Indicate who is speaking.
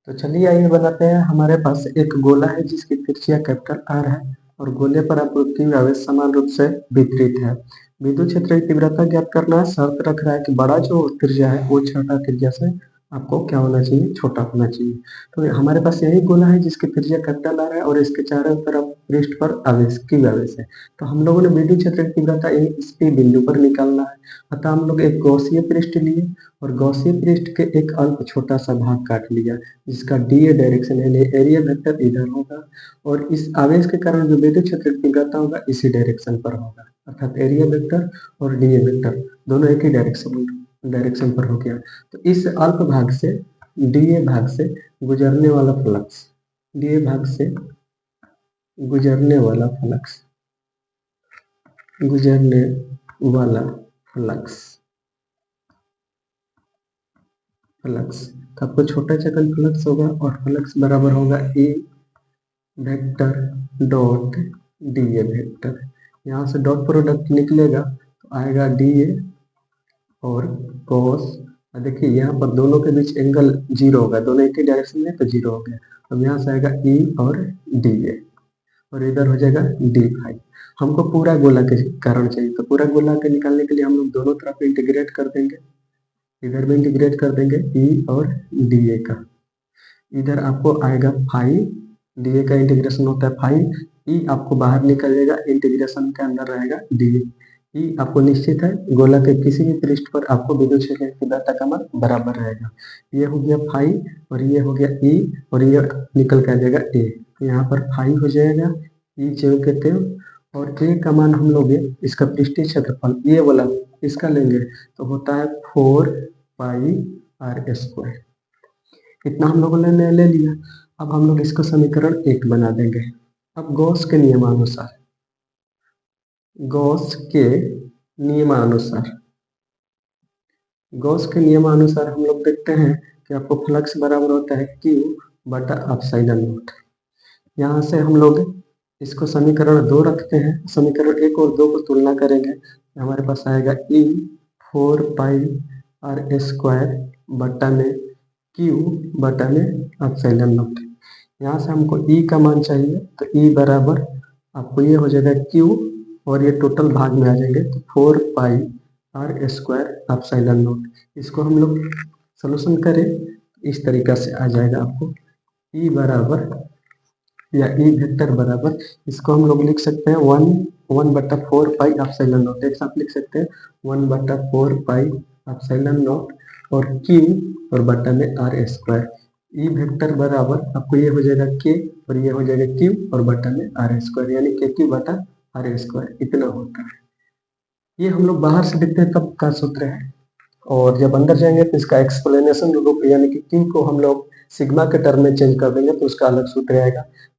Speaker 1: तो चलिए आइए बनाते हैं। हमारे पास एक गोला है जिसकी त्रिज्या कैपिटल आर है और गोले पर आपूर्ति आवेश समान रूप से वितरित है। विद्युत क्षेत्र की तीव्रता ज्ञात करना है। शर्त रख रहा है कि बड़ा जो त्रिज्या है वो छोटा त्रिज्या से आपको क्या होना चाहिए, छोटा होना चाहिए। तो हमारे पास यही गोला है जिसकी त्रिज्या कैपिटल आर है और इसके चारों तरफ पृष्ठ पर आवेश की आवेश है। तो हम लोगों ने विद्युत क्षेत्र की तीव्रता इस P बिंदु पर निकालना है। अतः हम लोग एक गॉसीय पृष्ठ लिए और गॉसीय पृष्ठ के एक अल्प छोटा सा भाग काट लिया जिसका डीए डायरेक्शन यानी एरिया वेक्टर इधर होगा और इस आवेश के कारण जो विद्युत क्षेत्र की तीव्रता होगा इसी डायरेक्शन पर होगा, अर्थात एरिया वेक्टर और डीए वेक्टर दोनों एक ही डायरेक्शन पर हो गया। तो इस अल्प भाग से डीए भाग से गुजरने वाला फ्लक्स, डीए भाग से गुजरने वाला फ्लक्स, गुजरने वाला फ्लक्स फ्लक्स तो आपको छोटा चक्कर फ्लक्स होगा और फ्लक्स बराबर होगा ए वेक्टर डॉट डीए वेक्टर। यहाँ से डॉट प्रोडक्ट निकलेगा तो आएगा डीए और cos। देखिए यहाँ पर दोनों के बीच एंगल जीरो होगा, दोनों एक ही डायरेक्शन में तो जीरो हो गया। अब यहाँ से आएगा ई और डीए और इधर हो जाएगा डी फाई। हमको पूरा गोला के कारण चाहिए तो पूरा गोला के निकालने के लिए हम लोग दोनों तरफ इंटीग्रेट कर देंगे, इधर भी इंटीग्रेट कर देंगे ई और डी ए का। इधर आपको आएगा फाई, डी ए का इंटीग्रेशन होता है फाई, ई आपको बाहर निकल जाएगा, इंटीग्रेशन के अंदर रहेगा डी। ई आपको निश्चित है गोला के किसी भी पृष्ठ पर आपको विद्युत क्षेत्र की तीव्रता का मान बराबर रहेगा। ये हो गया फाई और ये हो गया ई और ये निकल कर आ जाएगा ए। यहाँ पर फाई हो जाएगा, ई जो कहते हैं और ए का मान हम लोग इसका पृष्ठीय क्षेत्रफल ये वाला इसका लेंगे तो होता है 4 पाई आर स्क्वायर। इतना हम लोगों ने ले लिया। अब हम लोग इसको समीकरण 1 बना देंगे। अब गॉस के नियमानुसार, गॉस के नियमानुसार गॉस के नियमानुसार हम लोग देखते हैं कि आपको फ्लक्स बराबर होता है Q बटा एप्सिलॉन नॉट। यहाँ से हम लोग इसको समीकरण 2 रखते हैं, समीकरण 1 और 2 को तुलना करेंगे हमारे पास आएगा E 4 पाई आर स्क्वायर बटा में Q बटा में एप्सिलॉन नॉट। यहाँ से हमको E का मान चाहिए तो E बराबर आपको ये हो जाएगा Q और ये टोटल भाग में आ जाएंगे तो 4 पाई आर स्क्वायर एप्सिलॉन नॉट। इसको हम लोग सॉल्यूशन करें इस तरीका से आ जाएगा आपको E बराबर या E वेक्टर बराबर, इसको हम लोग लिख सकते हैं 1 बटा 4 पाई एप्सिलॉन नॉट, एक साथ लिख सकते हैं 1 बटा 4 पाई एप्सिलॉन नॉट और Q और बटा में आर स्क्वायर। ई वेक्टर बराबर आपको ये हो जाएगा के और ये हो जाएगा Q और बटा में आर स्क्वायर यानी के Q बटा आर स्क्वायर इतना होता है। ये हम लोग बाहर से देखते हैं तब का सूत्र है और जब अंदर जाएंगे तो इसका एक्सप्लेनेशन रूप यानी कि Q को हम लोग सिग्मा के टर्म में चेंज कर देंगे तो उसका अलग सूत्र आएगा।